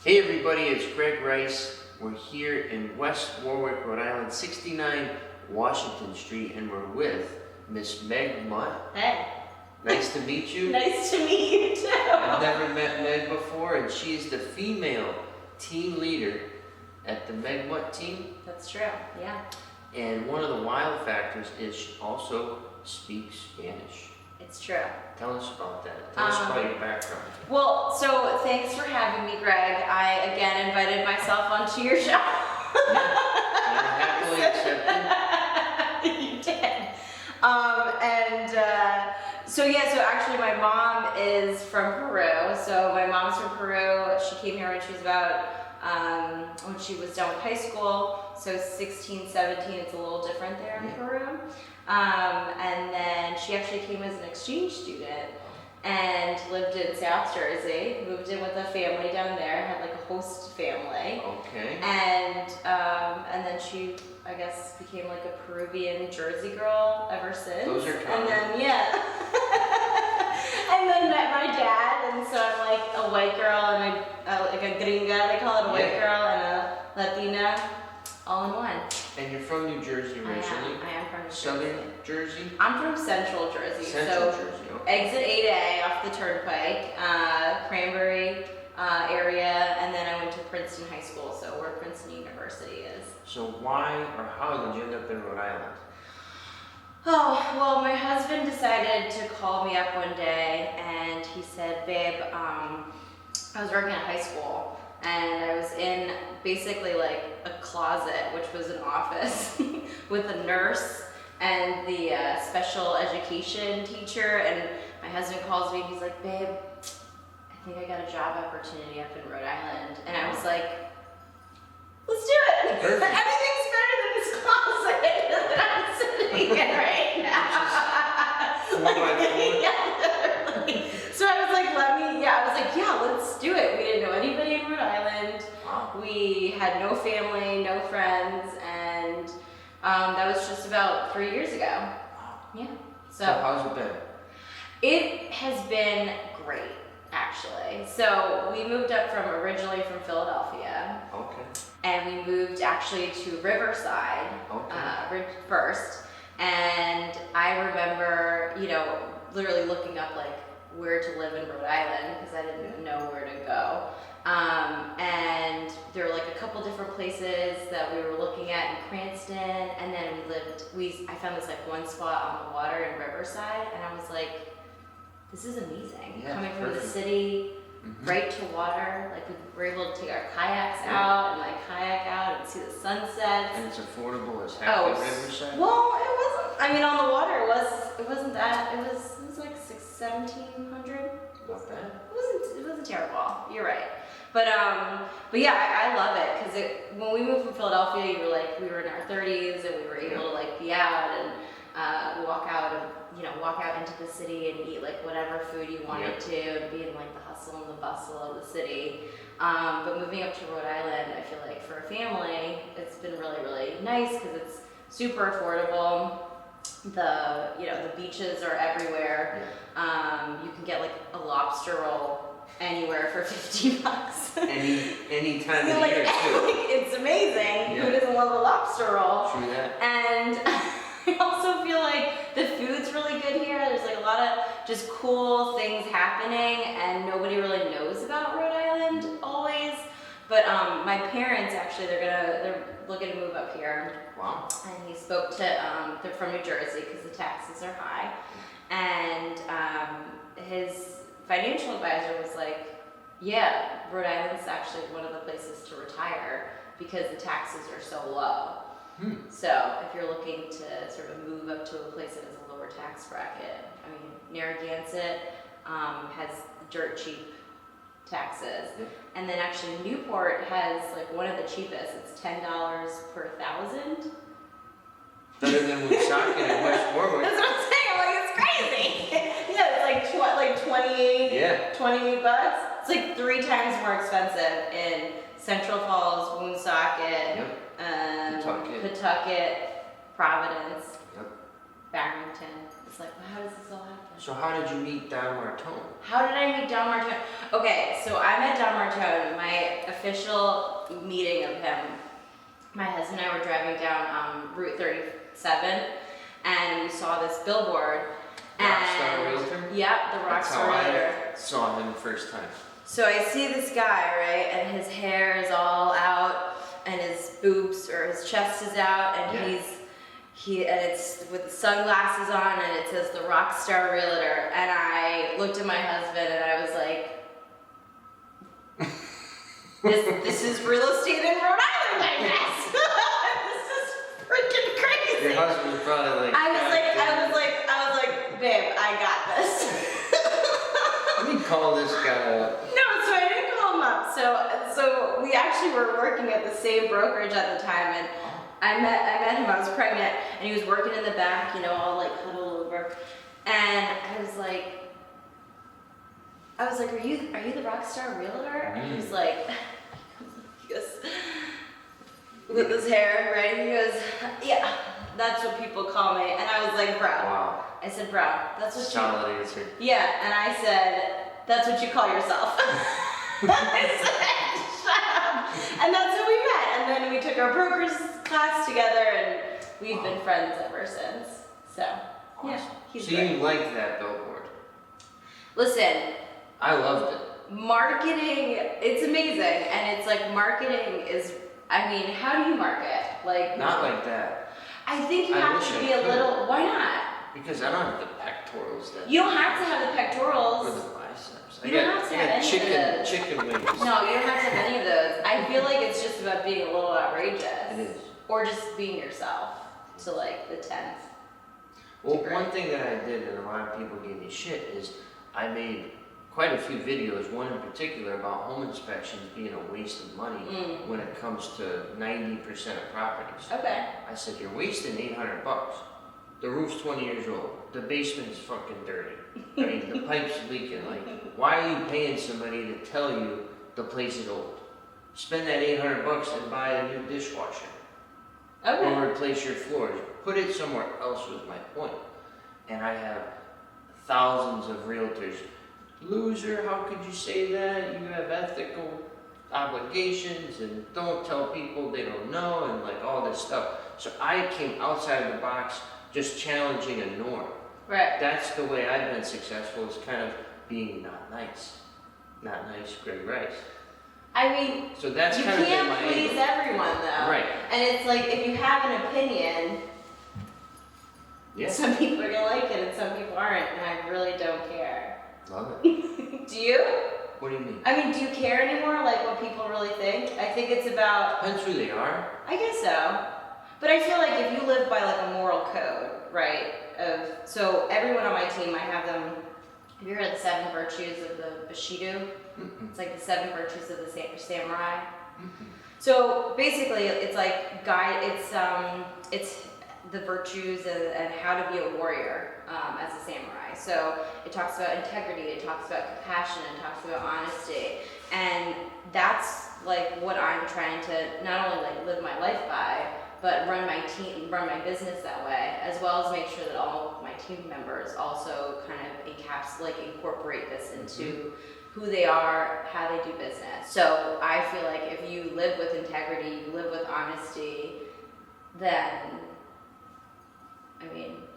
Hey everybody, it's Greg Rice. We're here in West Warwick, Rhode Island, 69 Washington Street, and we're with Miss Meg Mut. Hey. Nice to meet you. Nice to meet you too. I've never met Meg before, and she's the female team leader at the Meg Mut team. That's true, yeah. And one of the wild factors is she also speaks Spanish. It's true. Tell us about that. Tell us about your background. Well, so thanks for having me, Greg. I again invited myself onto your show. I'm happily accepted. You did. So actually my mom is from Peru. So my mom's from Peru. She came here when she was about, when she was done with high school. So 16, 17, it's a little different there in Peru. And then she actually came as an exchange student and lived in South Jersey, moved in with a family down there, had like a host family. Okay. And then she, I guess, became like a Peruvian Jersey girl ever since. Those are common. And then, yeah. And then met my dad, and so I'm like a white girl and like a gringa, they call it, a white girl and a Latina, all in one. And you're from New Jersey originally? I am from New Jersey. Southern Jersey? I'm from Central Jersey. Central so Jersey, okay. Exit 8A off the turnpike, Cranberry area, and then I went to Princeton High School, so where Princeton University is. So why or how did you end up in Rhode Island? Oh, well, my husband decided to call me up one day and he said, babe, I was working at high school and I was in basically like a closet, which was an office with a nurse and the special education teacher, and my husband calls me and he's like, babe, I think I got a job opportunity up in Rhode Island. And I was like, let's do it. Perfect. Everything's better than this closet that I'm sitting in right now. 4x4. Yeah, literally. So I was like, let's do it. We didn't know anybody in Rhode Island. Wow. We had no family, no friends, and that was just about 3 years ago. Wow. Yeah. So how's it been? It has been great, actually. So we moved up originally from Philadelphia. Okay. And we moved actually to Riverside first. And I remember, literally looking up like where to live in Rhode Island because I didn't know where to go. And there were like a couple different places that we were looking at in Cranston, and then I found this like one spot on the water in Riverside, and I was like, this is amazing. Yeah, coming from the perfect. city, right to water, like we were able to take our kayaks out and like kayak out and see the sunsets. And it's affordable as heck at Riverside? Well, it wasn't, on the water it wasn't that, it was like $1,700. Not bad. It wasn't terrible, you're right. But yeah, I love it, because when we moved from Philadelphia, we were in our 30s and we were able to like be out and walk out into the city and eat like whatever food you wanted to, and be in like the hustle and the bustle of the city. But moving up to Rhode Island, I feel like for a family, it's been really, really nice because it's super affordable. The beaches are everywhere. You can get like a lobster roll anywhere for $50. Any time of the year too. It's amazing. Yeah. Who doesn't love a lobster roll? True that. And I also feel like the food's really good here. There's like a lot of just cool things happening, and nobody really knows about Rhode Island always. But my parents actually, they're looking to move up here. Wow. And he spoke to, they're from New Jersey because the taxes are high. And his financial advisor was like, yeah, Rhode Island's actually one of the places to retire because the taxes are so low. So if you're looking to sort of move up to a place that has a lower tax bracket, Narragansett has dirt cheap taxes. And then actually Newport has like one of the cheapest. It's $10 per 1,000. Better than Woonsocket and West Warwick. That's what I'm saying. I'm like, it's crazy. Yeah, it's like 28 bucks. It's like 3 times more expensive in Central Falls, Woonsocket, Pawtucket, Providence, Barrington. It's like, well, how does this all happen? So how did you meet Don Martone? How did I meet Don Martone? Okay, so I met Don Martone, my official meeting of him. My husband and I were driving down Route 37, and we saw this billboard. Rockstar Realtor? Yep, the Rockstar Realtor. I saw him the first time. So I see this guy, right, and his hair is all out, and his boobs or his chest is out, and Yeah. and it's with sunglasses on, and it says the Rockstar Realtor, and I looked at my husband and I was like, this is real estate in Rhode Island, I guess. This is freaking crazy. Your husband was probably like, I was like, babe, I got this. let me call this guy up. No, so I didn't call him up. So we actually were working at the same brokerage at the time, and I met him. I was pregnant, and he was working in the back, all like huddled over, and I was like, are you the Rockstar Realtor? And he was like, he goes, with his hair, right? He goes, yeah, that's what people call me. And I was like, bro. Wow. I said, bro, that's what Solid answer. Yeah, and I said, that's what you call yourself. I said, shut up. And that's how we met. And then we took our broker's class together, and we've been friends ever since. So, yeah, he's So great. you liked that billboard? Listen, I loved it. marketing, it's amazing. And it's like marketing is, how do you market? Like, Not like that. I think you I have wish to I be a could. little, why not? Because I don't have the pectorals that. You don't have to have the pectorals. Or the biceps. You don't have to have any of those. chicken wings. No, you don't have to have any of those. I feel like it's just about being a little outrageous. It is. Or just being yourself to like the 10th. Well, degree. one thing that I did, and a lot of people gave me shit, is I made quite a few videos, one in particular about home inspections being a waste of money when it comes to 90% of properties. Okay. I said, you're wasting $800. The roof's 20 years old. The basement's fucking dirty. I mean, the pipe's leaking. Like, why are you paying somebody to tell you the place is old? Spend that $800 and buy a new dishwasher. Okay. Or replace your floors. Put it somewhere else was my point. And I have thousands of realtors. Loser, how could you say that? You have ethical obligations and don't tell people they don't know and like all this stuff. So I came outside of the box, just challenging a norm. Right. That's the way I've been successful, is kind of being not nice. Not nice, Greg Rice. So that's you kind of been my can't please angle. everyone though. Right. And it's like, if you have an opinion, Yeah. some people are gonna like it and some people aren't, and I really don't care. Love it. Do you? What do you mean? Do you care anymore, like what people really think? I think it's about, Depends who they are. I guess so. But I feel like if you live by like a moral code, right? So everyone on my team, I have them, have you heard of the 7 virtues of the Bushido? It's like the 7 virtues of the samurai. So basically it's like it's the virtues and how to be a warrior as a samurai. So it talks about integrity, it talks about compassion, it talks about honesty. And that's like what I'm trying to not only like live my life by, but run my team, run my business that way, as well as make sure that all of my team members also kind of incorporate this into who they are, how they do business. So I feel like if you live with integrity, you live with honesty, then,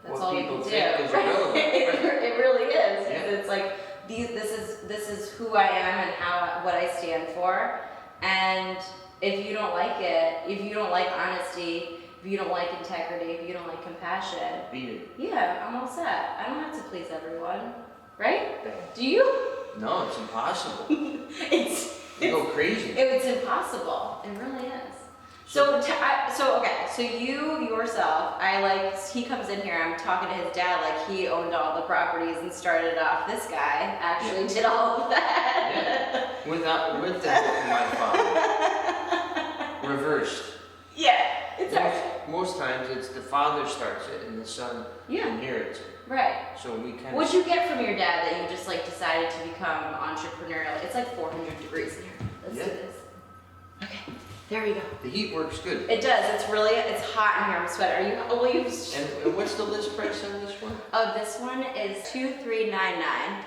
that's What all you people can do. think is irrelevant. It really is. 'Cause Yeah. It's like, this is who I am and what I stand for. And if you don't like it, if you don't like honesty, if you don't like integrity, if you don't like compassion, Beat it. yeah, I'm all set. I don't have to please everyone, right? Bang. Do you? No, it's impossible. It's You go crazy. it's impossible. It really is. So you yourself, he comes in here, I'm talking to his dad like he owned all the properties and started off. This guy actually did all of that. Yeah. With the help of my father. Reversed. Yeah, it's alright. Most times it's the father starts it and the son inherits it. Right. So we kind of. What'd you get from your dad that you just decided to become entrepreneurial? It's like 400 degrees in here. Let's do this. Okay. There we go. The heat works good. It does. It's hot in here. I'm sweating. Will you? And what's the list price on this one? Oh, this one is $2,399.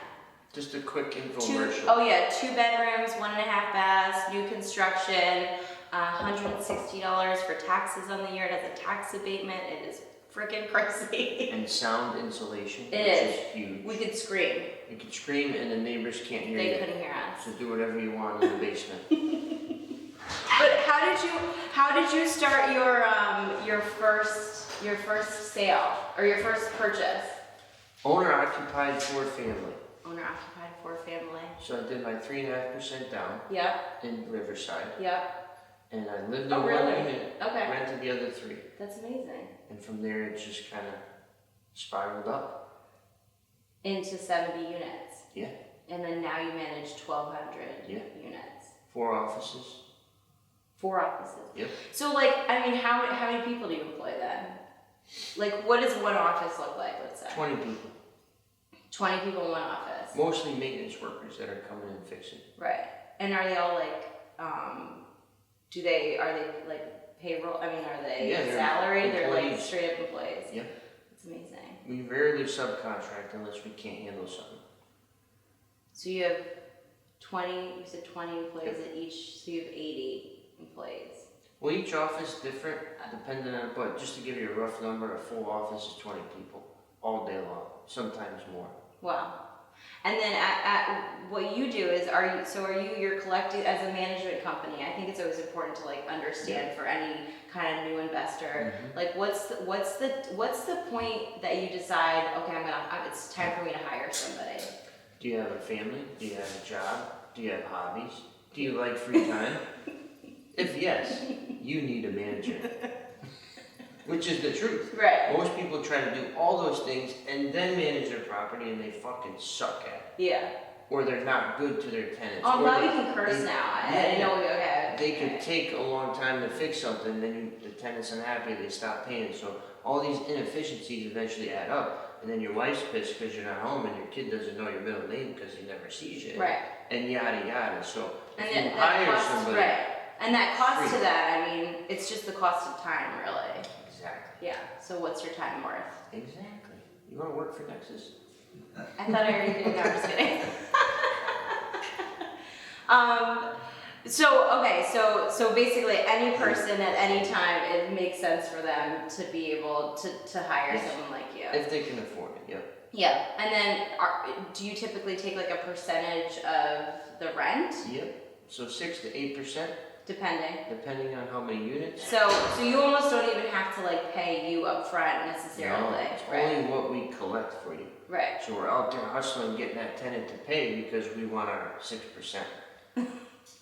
Just a quick infomercial. Oh yeah, 2 bedrooms, 1.5 baths, new construction, $160 for taxes on the year. It has a tax abatement. It is freaking crazy. And sound insulation. It which is huge. We could scream. You could scream and the neighbors can't hear you. They couldn't hear us. So do whatever you want in the basement. But how did you start your first sale or your first purchase? Owner occupied 4-family. Owner occupied 4-family. So I did my 3.5% down Yep. in Riverside. Yep. And I lived in Oh, one really? unit, Okay. rented the other 3. That's amazing. And from there it just kind of spiraled up. Into 70 units. Yeah. And then now you manage 1,200 Yeah. units. 4 offices. 4 offices. Yep. So like, I mean, how many people do you employ then? Like, what does one office look like, let's say? 20 people. 20 people in one office. Mostly maintenance workers that are coming and fixing. Right. And are they all like, are they like payroll? I mean, are they Yeah, they're salaried? They're like employees. straight up employees. Yep. That's amazing. We rarely subcontract unless we can't handle something. So you have 20, you said 20 employees Yep. at each, so you have 80 employees. Well, each office different, depending on, but just to give you a rough number, a full office is 20 people all day long, sometimes more. Wow. And then at what you do is, you're collecting as a management company. I think it's always important to like understand for any kind of new investor. Mhm. Like what's the point that you decide, okay, it's time for me to hire somebody. Do you have a family? Do you have a job? Do you have hobbies? Do you like free time? If yes, you need a manager. Which is the truth. Right. Most people try to do all those things and then manage their property and they fucking suck at it. Yeah. Or they're not good to their tenants. Oh, or now they- we can curse they- now. I yeah. didn't know. Okay. They could take a long time to fix something, then the tenant's unhappy, they stop paying. So all these inefficiencies eventually add up. And then your wife's pissed because you're not home and your kid doesn't know your middle name because he never sees you. Right. And yada yada. So And if then you that hire cost, somebody. right. And that cost Free. to that, I mean, it's just the cost of time, really. Exactly. Yeah. So what's your time worth? Exactly. You want to work for Nexus? I thought I already did. No, I'm just kidding. So basically, any person at any time, it makes sense for them to be able to hire Yes. someone like you. If they can afford it, yep. Yeah, and then do you typically take like a percentage of the rent, Yep. So 6 to 8%, depending? depending on how many units. So you almost don't even have to like pay you up front necessarily, No, it's right? only what we collect for you. Right. So we're out there hustling, getting that tenant to pay because we want our 6%.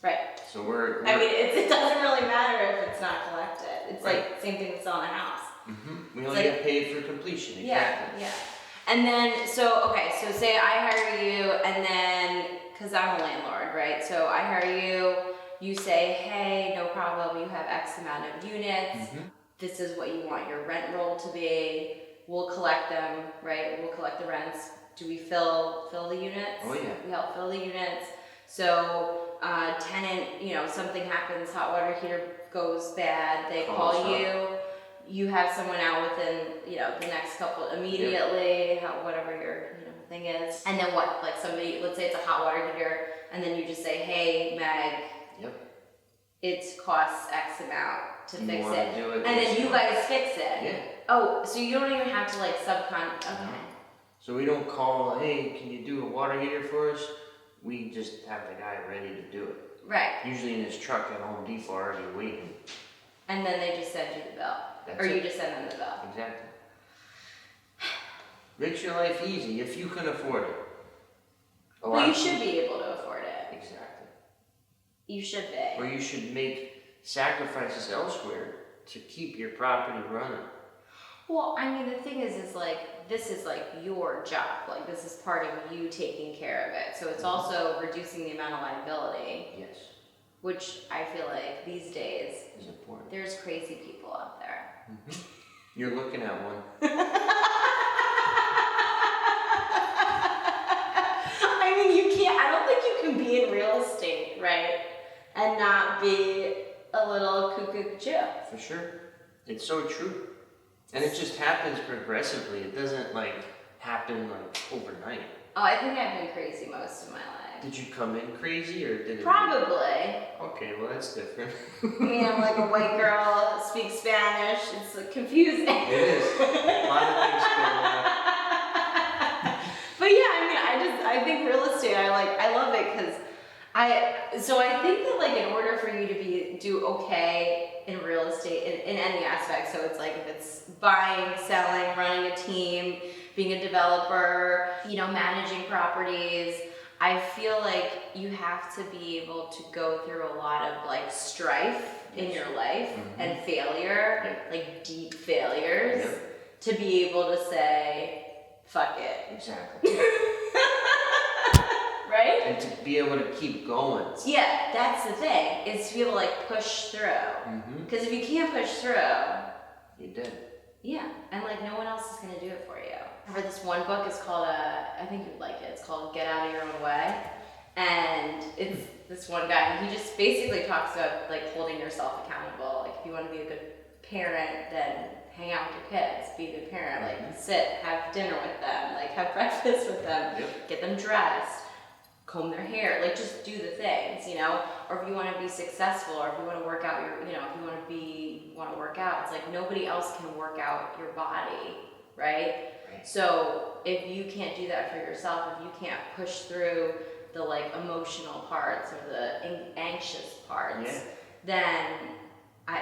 Right. So we're I mean, it doesn't really matter if it's not collected. It's Right. like same thing with selling a house. we it's only like- get paid for completion. Exactly. Yeah. And then, so say I hire you, and then, because I'm a landlord, right? So I hire you, you say, hey, no problem, you have X amount of units, this is what you want your rent roll to be, we'll collect them, right? We'll collect the rents. Do we fill the units? Oh, yeah. We help fill the units. So, tenant, something happens, hot water heater goes bad, they Call us call up. you. You have someone out within, the next couple immediately, whatever your thing is. And then what? Like somebody, let's say it's a hot water heater, and then you just say, hey, Meg, Yep. it costs X amount to You fix wanna it. do it And then this you way. guys fix it. Yeah. Oh, so you don't even have to like subcon. Okay. No. So we don't call, hey, can you do a water heater for us? We just have the guy ready to do it. Right. Usually in his truck at Home Depot already waiting. And then they just send you the bill. That's Or you it. just send them the bill. Exactly. Makes your life easy if you can afford it. A lot Well, you of should be able to afford it. people- Exactly. You should be. Or you should make sacrifices elsewhere to keep your property running. Well, I mean, the thing is like, this is like your job. Like, this is part of you taking care of it. So it's also reducing the amount of liability, Yes, which I feel like these days, is important. there's crazy people out there. You're looking at one. I mean, I don't think you can be in real estate, right? And not be a little cuckoo chill. For sure. It's so true. And it just happens progressively. It doesn't like happen like overnight. Oh, I think I've been crazy most of my life. Did you come in crazy or did it? Probably. Okay, well that's different. I mean, I'm like a white girl, speaks Spanish. It's like, confusing. It is. A lot of things going on. But yeah, I mean, I think real estate, I love it because I think that like in order for you to do okay in real estate in any aspect, so it's like if it's buying, selling, running a team, being a developer, managing properties, I feel like you have to be able to go through a lot of like strife in your life and failure, like deep failures, to be able to say, fuck it. Exactly. Right? And to be able to keep going. Yeah, that's the thing, is to be able to like push through. Because if you can't push through, you did. Yeah, and like no one else is gonna do it for you. I read this one book, it's called, I think you'd like it, it's called Get Out of Your Own Way. And it's this one guy, and he just basically talks about like holding yourself accountable. Like if you want to be a good parent, then hang out with your kids, be a good parent, like sit, have dinner with them, like have breakfast with them, get them dressed, comb their hair, like just do the things, or if you want to be successful, or if you want to work out if you want to work out, it's like nobody else can work out your body, right? So if you can't do that for yourself, if you can't push through the like emotional parts or the anxious parts, then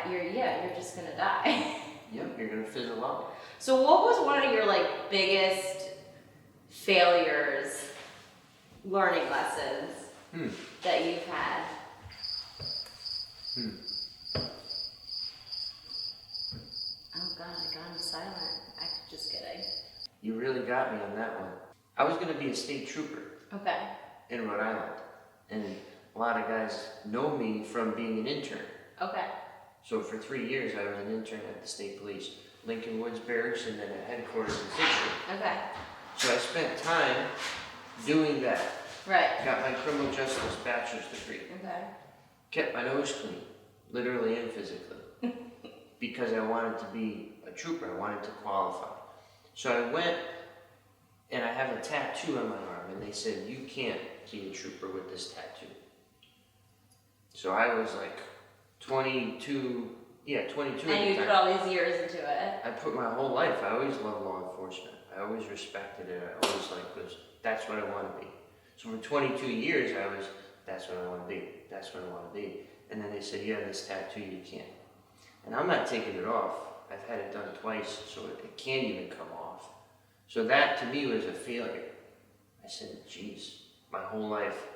you're just gonna die. Yep, you're gonna fizzle out. So what was one of your like biggest failures, learning lessons that you've had? Oh God, I got him silent. Just kidding. You really got me on that one. I was gonna be a state trooper. Okay. In Rhode Island. And a lot of guys know me from being an intern. Okay. So for 3 years I was an intern at the state police, Lincoln Woods Barracks, and then at headquarters in Century. Okay. So I spent time doing that. Right. Got my criminal justice bachelor's degree. Okay. Kept my nose clean, literally and physically, because I wanted to be a trooper. I wanted to qualify. So I went, and I have a tattoo on my arm, and they said, you can't be a trooper with this tattoo. So I was like 22 at the And time. you put all these years into it. I put my whole life. I always loved law enforcement. I always respected it. I always that's what I want to be. So for 22 years, that's what I want to be. That's what I want to be. And then they said, you have this tattoo, you can't. And I'm not taking it off. I've had it done twice, so it can't even come off. So that to me was a failure. I said, geez, my whole life,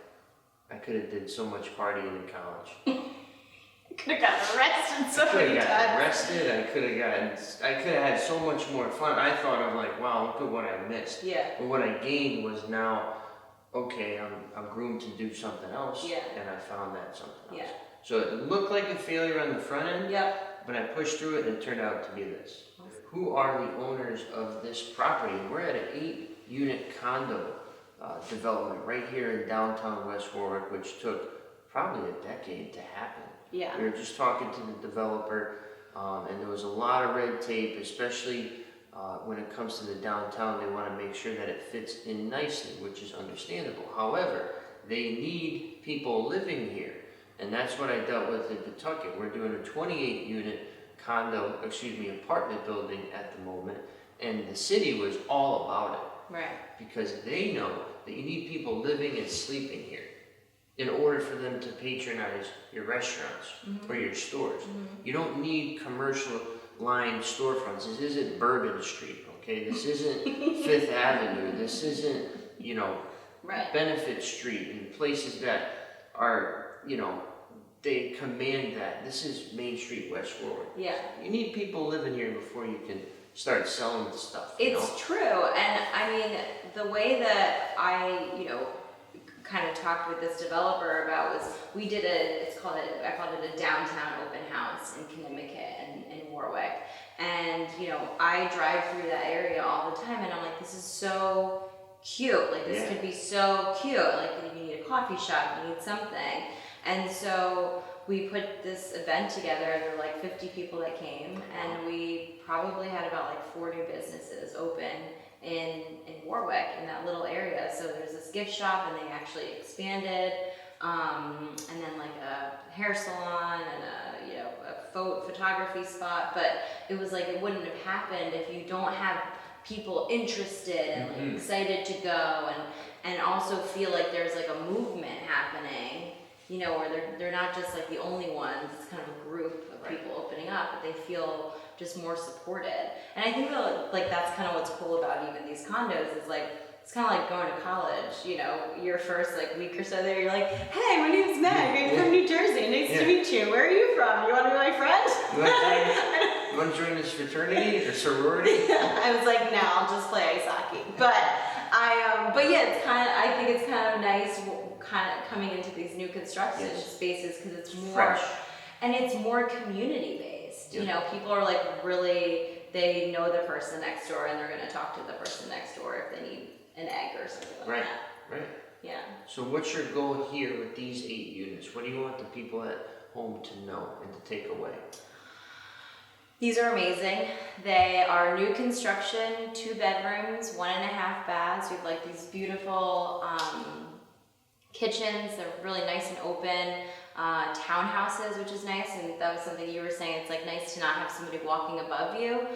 I could have did so much partying in college. You could have gotten arrested so many times. I could have gotten arrested. I could have had so much more fun. I thought of like, wow, look at what I missed. Yeah. But what I gained was now, okay, I'm groomed to do something else. Yeah. And I found that something else. Yeah. So it looked like a failure on the front end. Yep. But I pushed through it and it turned out to be this. Who are the owners of this property? We're at an 8-unit condo development right here in downtown West Warwick, which took probably a decade to happen. Yeah. We were just talking to the developer, and there was a lot of red tape, especially when it comes to the downtown. They want to make sure that it fits in nicely, which is understandable. However, they need people living here, and that's what I dealt with in Pawtucket. We're doing a 28-unit apartment building at the moment, and the city was all about it. Right. Because they know that you need people living and sleeping here in order for them to patronize your restaurants or your stores. You don't need commercial line storefronts. This isn't Bourbon Street, okay? This isn't Fifth Avenue. This isn't, Benefit Street and places that are, they command that. This is Main Street, West Warwick. Yeah. You need people living here before you can start selling stuff. It's true, and I mean, the way that I, kind of talked with this developer about was, I called it a downtown open house in Connecticut and in Warwick. And, I drive through that area all the time and I'm like, this is so cute. Like, this could be so cute. Like, you need a coffee shop, you need something. And so we put this event together. There were like 50 people that came, and we probably had about like 4 new businesses open in Warwick, in that little area. So there's this gift shop, and they actually expanded, and then like a hair salon and a photography spot. But it was like it wouldn't have happened if you don't have people interested and like, excited to go, and also feel like there's like a movement happening, where they're not just like the only ones. It's kind of a group of people opening up, but they feel just more supported. And I think that like that's kind of what's cool about even these condos is like it's kind of like going to college. Your first like week or so there, you're like, hey, my name's Meg. I'm from New Jersey. Nice to meet you. Where are you from? You want to be my friend? You want to join this fraternity or sorority? I was like, no, I'll just play ice hockey. But but yeah, I think it's kind of nice, kind of coming into these new construction spaces because it's more fresh, and it's more community based. Yep. People are like really, they know the person next door, and they're going to talk to the person next door if they need an egg or something like that. Right. Yeah. So what's your goal here with these 8 units? What do you want the people at home to know and to take away? These are amazing. They are new construction, 2 bedrooms, 1.5 baths. We have like these beautiful kitchens. They're really nice and open. Townhouses, which is nice, and that was something you were saying. It's like nice to not have somebody walking above you.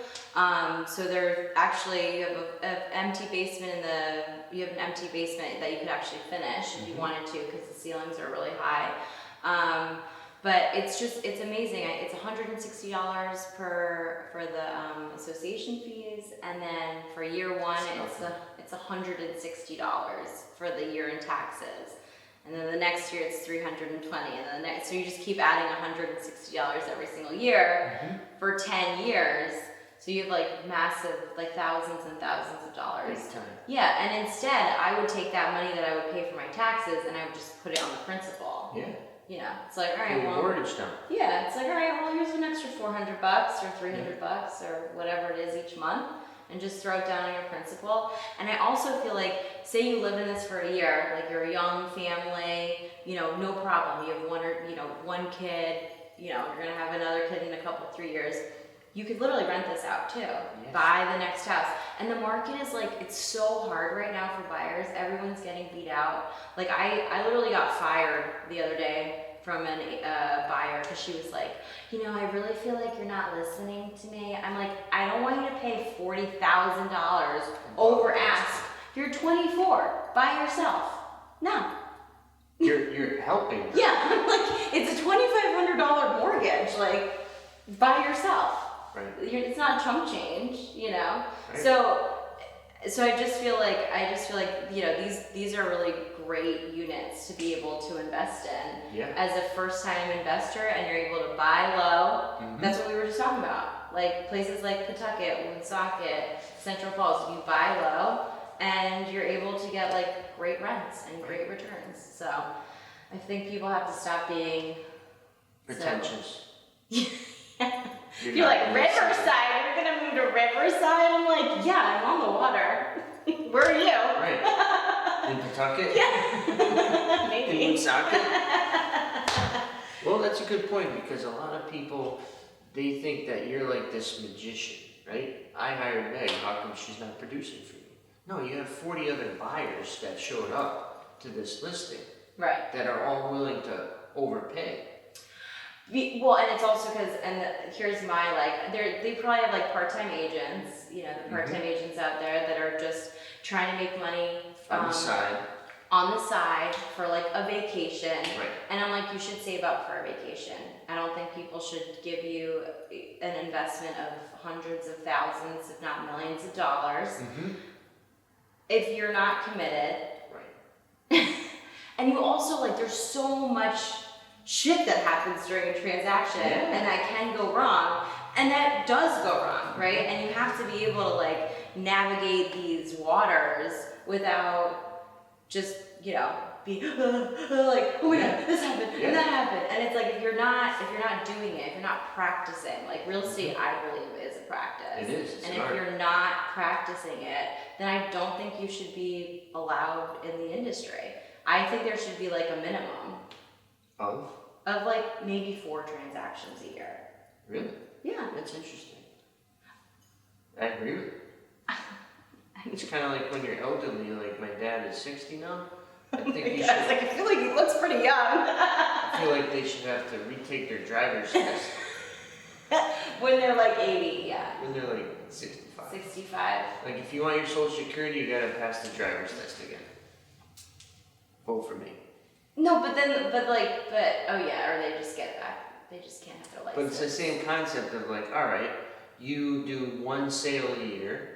So they're actually, you have an empty basement that you could actually finish if you wanted to, because the ceilings are really high. But it's amazing. It's $160 for the association fees, and then for year 1, it's $160 for the year in taxes. And then the next year it's $320, and then so you just keep adding $160 every single year for 10 years. So you have like massive, like thousands and thousands of dollars. Big time. Yeah, and instead I would take that money that I would pay for my taxes and I would just put it on the principal. Yeah. It's like, all right, well, mortgage down. Yeah, it's like, all right, well, here's an extra $400 or $300 or whatever it is each month, and just throw it down on your principal. And I also feel like, say you live in this for a year, like you're a young family, no problem. You have one kid, you're gonna have another kid in a couple, 3 years. You could literally rent this out too. Yes. Buy the next house. And the market is like, it's so hard right now for buyers. Everyone's getting beat out. Like I literally got fired the other day from a buyer because she was like, I really feel like you're not listening to me. I'm like, I don't want you to pay $40,000 over ask. You're 24, by yourself. No. You're helping. Yeah, I'm like, it's a $2,500 mortgage, like, by yourself. Right. It's not chump change, Right. So I just feel like these are really great units to be able to invest in as a first-time investor, and you're able to buy low. That's what we were just talking about. Like places like Pawtucket, Woonsocket, Central Falls, you buy low and you're able to get like great rents and great returns. So I think people have to stop being pretentious. You're like, Riverside, you're gonna move to Riverside? I'm like, yeah, I'm on the water. Where are you? Right. In Pawtucket? Yeah. Maybe. In Woonsocket? Well, that's a good point, because a lot of people, they think that you're like this magician, right? I hired Meg, how come she's not producing for you? No, you have 40 other buyers that showed up to this listing. Right. That are all willing to overpay. Well, and it's also because, here's my, they probably have like part-time agents, the part-time agents out there that are just trying to make money on the side for like a vacation. Right. And I'm like, you should save up for a vacation. I don't think people should give you an investment of hundreds of thousands, if not millions of dollars, if you're not committed. Right. And you also, there's so much shit that happens during a transaction and that can go wrong, and that does go wrong, right? And you have to be able to navigate these waters without just be like, oh my god, this happened and that happened. And it's like if you're not doing it, if you're not practicing, real estate, I believe, is a practice. It is. And if you're not practicing it, then I don't think you should be allowed in the industry. I think there should be a minimum. Of? Of like maybe 4 transactions a year. Really? Yeah. That's interesting. I agree with you. It's kind of like when you're elderly, like my dad is 60 now. I think you should. I feel like he looks pretty young. I feel like they should have to retake their driver's test. When they're like 80, yeah. When they're like 65. 65. Like if you want your social security, you gotta pass the driver's test again. Vote for me. No, but oh yeah, or they just get it back. They just can't have their license. But it's the same concept of like, all right, you do 1 sale a year,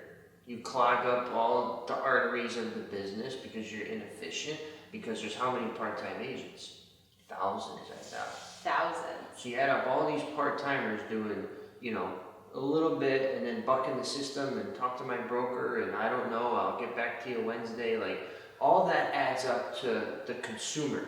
you clog up all the arteries of the business because you're inefficient, because there's how many part-time agents? Thousands, I doubt. Thousands. So you add up all these part-timers doing, a little bit and then bucking the system and talk to my broker and I don't know, I'll get back to you Wednesday. Like all that adds up to the consumer,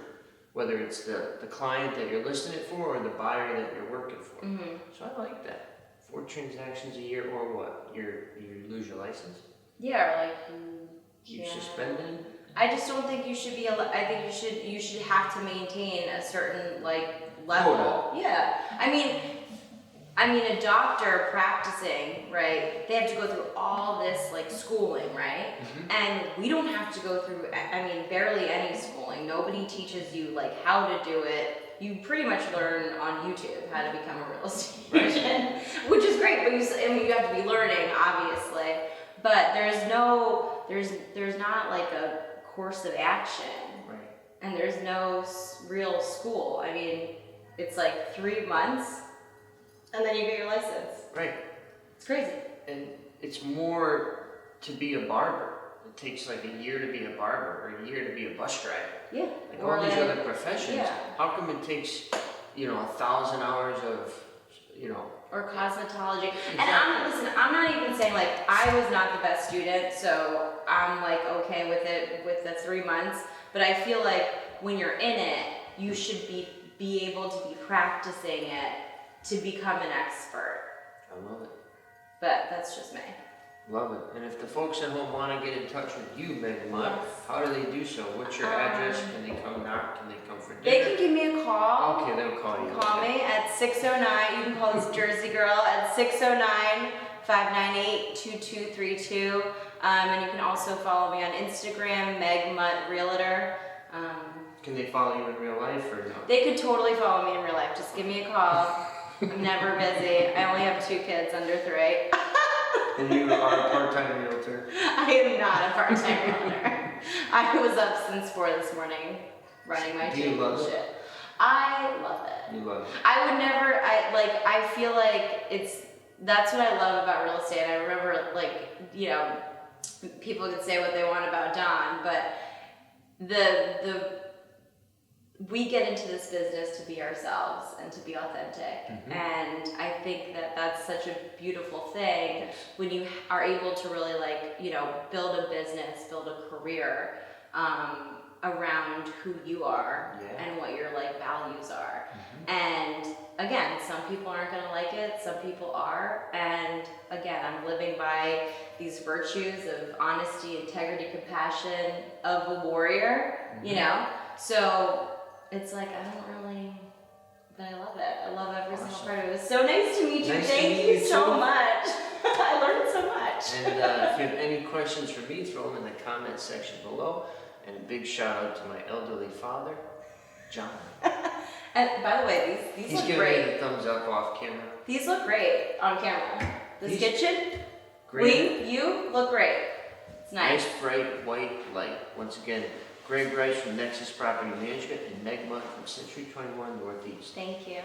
whether it's the client that you're listing it for or the buyer that you're working for. Mm-hmm. So I like that. 4 transactions a year or what? You lose your license? Yeah, or like You suspended? I just don't think you should be. I think you should have to maintain a certain like level. Quota. Yeah, I mean a doctor practicing, right? They have to go through all this like schooling, right? Mm-hmm. And we don't have to go through. I mean, barely any schooling. Nobody teaches you like how to do it. You pretty much learn on YouTube how to become a real estate agent, which is great. But you have to be learning, obviously. But there's not like a course of action, Right. and there's no real school. I mean, it's like 3 months, and then you get your license. Right. It's crazy. And it's more to be a barber. It takes like a year to be a barber or a year to be a bus driver. Yeah. Like Or all these like- other professions. yeah. How come it takes, 1,000 hours of, Or cosmetology. Exactly. And I'm not even saying like I was not the best student, so I'm like okay with it with the 3 months. But I feel like when you're in it, you should be able to be practicing it to become an expert. I love it. But that's just me. Love it. And if the folks at home want to get in touch with you, Meg Mut, Yes. how do they do so? What's your address? Can they come knock? Can they come for They dinner? can give me a call. Okay, they'll call you. Call me at 609. You can call this Jersey girl at 609-598-2232. And you can also follow me on Instagram, Meg Mut Realtor. Can they follow you in real life or no? They could totally follow me in real life. Just give me a call. I'm never busy. I only have 2 kids under 3. And you are a part-time realtor? I am not a part-time realtor. I was up since 4 this morning running my Do you team love and it? shit. I love it. You love it. I would never, I feel like that's what I love about real estate. I remember people could say what they want about Don, but we get into this business to be ourselves and to be authentic. Mm-hmm. And I think that that's such a beautiful thing when you are able to really build a business, build a career around who you are and what your values are. Mm-hmm. And again, some people aren't going to like it, some people are. And again, I'm living by these virtues of honesty, integrity, compassion, of a warrior, So it's like, I don't really, but I love it. I love every single part of it. It was so nice to meet you. Nice to Thank meet you you so too. much. I learned so much. And if you have any questions for me, throw them in the comment section below. And a big shout out to my elderly father, John. And by the way, these He's look giving great. me the thumbs up off camera. These look great on camera. This These- kitchen, Great. you look great. It's nice. Nice, bright, white light. Once again, Greg Rice from Nexus Property Management and Meg Mut from Century21 Northeast. Thank you.